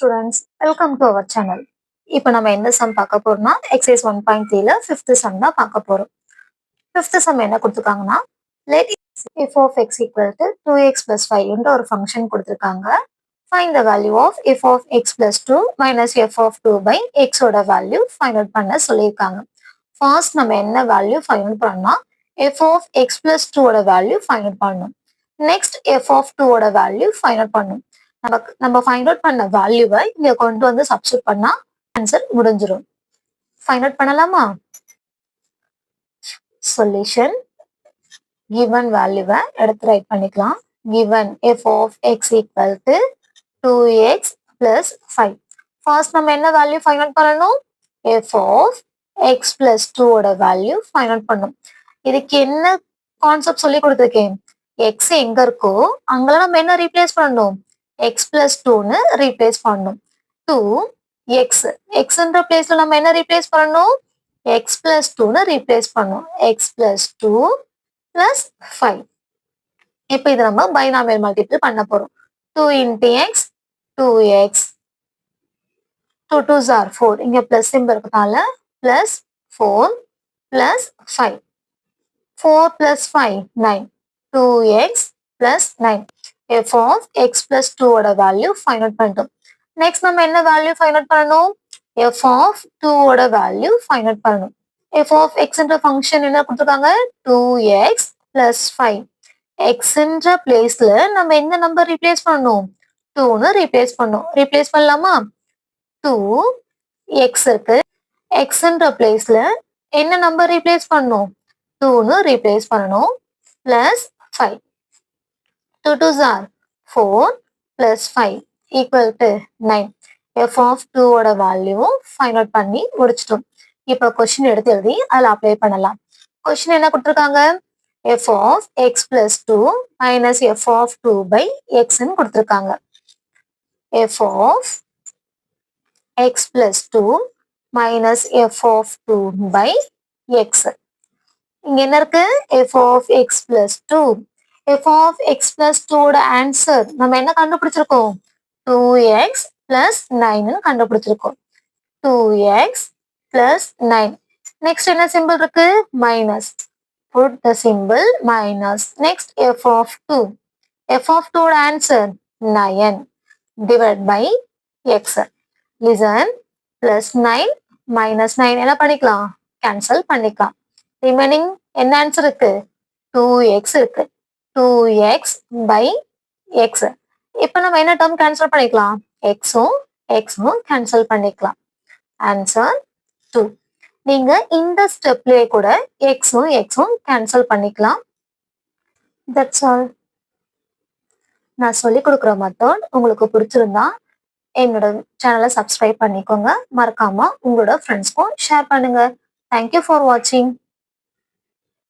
students, welcome to our channel. இப்போ நம்ம எந்த சம் பார்க்க போறோம்னா எக்ஸசைஸ் 1.3ல 5th சம் தான் பார்க்க போறோம். 5th சம் என்ன கொடுத்திருக்காங்கன்னா let f of x equal to 2x plus 5 என்ற ஒரு ஃபங்க்ஷன் கொடுத்திருக்காங்க. Find the value of f of x plus 2 minus f of 2 by x ஓட வேல்யூ ஃபைண்ட் அவுட் பண்ண சொல்லியிருக்காங்க. ஃபர்ஸ்ட் நம்ம என்ன வேல்யூ ஃபைண்ட் அவுட் பண்ணோம்னா f of x plus 2 ஓட வேல்யூ ஃபைண்ட் அவுட் பண்ணணும். நெக்ஸ்ட் f of 2 ஓட வேல்யூ ஃபைண்ட் அவுட் பண்ணணும். நம்ம ஃபைண்ட் அவுட் பண்ண வேல்யூவை இங்க கொண்டு வந்து சப்ஸ்டிட் பண்ணா ஆன்சர் முடிஞ்சிடும். ஃபைண்ட் அவுட் பண்ணலாமா? சொல்யூஷன் given வேல்யூவை எடுத்து ரைட் பண்ணிக்கலாம். given f of x equal to 2x plus 5. First நம்ம என்ன வேல்யூ ஃபைண்ட் அவுட் பண்ணணும்? f of x plus 2 ஓட வேல்யூ ஃபைண்ட் அவுட் பண்ணணும். இதுக்கு என்ன கான்செப்ட் சொல்லி கொடுத்துருக்கேன்? x எங்க இருக்கோ அங்கெல்லாம் நம்ம என்ன ரீப்ளேஸ் பண்ணணும்? x plus 2ன்னு ரீப்ளேஸ் பண்ணணும். 2x xன்ற பிளேஸ்ல நம்ம என்ன ரீப்ளேஸ் பண்ணணும்? x plus 2ன்னு ரீப்ளேஸ் பண்ணணும். x plus 2 plus 5. இப்போ இது நம்ம பைனாமியல் மல்டிபிள் பண்ண போறோம். 2 into x 2x 2 2s are 4. இங்க பிளஸ் சிம்பிள் இருக்கனால plus 4 plus 5. 4 plus 5 9. 2x plus 9. f of x plus 2 ஓட வேல்யூ ஃபைண்ட் அவுட் பண்ணிட்டோம். நெக்ஸ்ட் நம்ம என்ன வேல்யூ ஃபைண்ட் அவுட் பண்ணணும்? f of 2 ஓட வேல்யூ ஃபைண்ட் அவுட் பண்ணணும். f of x என்ற ஃபங்க்ஷன் என்ன கொடுத்துருக்காங்க? 2x plus 5. x என்ற பிளேஸ்ல நம்ம எந்த நம்பர் ரீப்ளேஸ் பண்ணணும்? 2ன்னு ரீப்ளேஸ் பண்ணணும். ரீப்ளேஸ் பண்ணலாமா? 2x இருக்கு. x என்ற பிளேஸ்ல என்ன நம்பர் ரீப்ளேஸ் பண்ணணும்? 2ன்னு ரீப்ளேஸ் பண்ணணும். Plus 5. 2 2s are 4 plus 5 equal to 9. f of 2 ஓட வேல்யூ ஃபைண்ட் அவுட் பண்ணி முடிச்சிட்டோம். இப்போ கொஸ்டின் எடுத்து எழுதி அதில் அப்ளை பண்ணலாம். கொஸ்டின் என்ன கொடுத்துருக்காங்க? f of x plus 2 minus f of 2 by x ன்னு கொடுத்துருக்காங்க. f of x plus 2 minus f of 2 by x. இங்க என்ன இருக்கு? f of x plus 2. f of x plus 2 ஓட ஆன்சர் நம்ம என்ன கண்டுபிடிச்சிருக்கோம்? 2x plus 9 கண்டுபிடிச்சிருக்கோம். 2x plus 9. நெக்ஸ்ட் என்ன சிம்பிள் இருக்கு? Minus. Put the symbol minus. Next f of 2. f of 2 ஓட answer 9 divided by x. Listen. Plus 9 minus 9 என்ன பண்ணிக்கலாம்? கேன்சல் பண்ணிக்கலாம். ரிமைனிங் என்ன ஆன்சர் இருக்கு? 2x இருக்கு. 2x by x. இப்போ நம்ம என்ன டேர்ம் கேன்சல் பண்ணிக்கலாம்? x-ம் கேன்சல் பண்ணிக்கலாம். ஆன்சர் 2. நீங்க இந்த ஸ்டெப்லயே கூட x-ம் கேன்சல் பண்ணிக்கலாம். That's all. நான் சொல்லி கொடுக்குற மெத்தட் உங்களுக்கு பிடிச்சிருந்தா என்னோட சேனலை சப்ஸ்கிரைப் பண்ணிக்கோங்க. மறக்காம உங்களோட ஃப்ரெண்ட்ஸ்க்கும் ஷேர் பண்ணுங்க. தேங்க்யூ ஃபார் வாட்சிங்.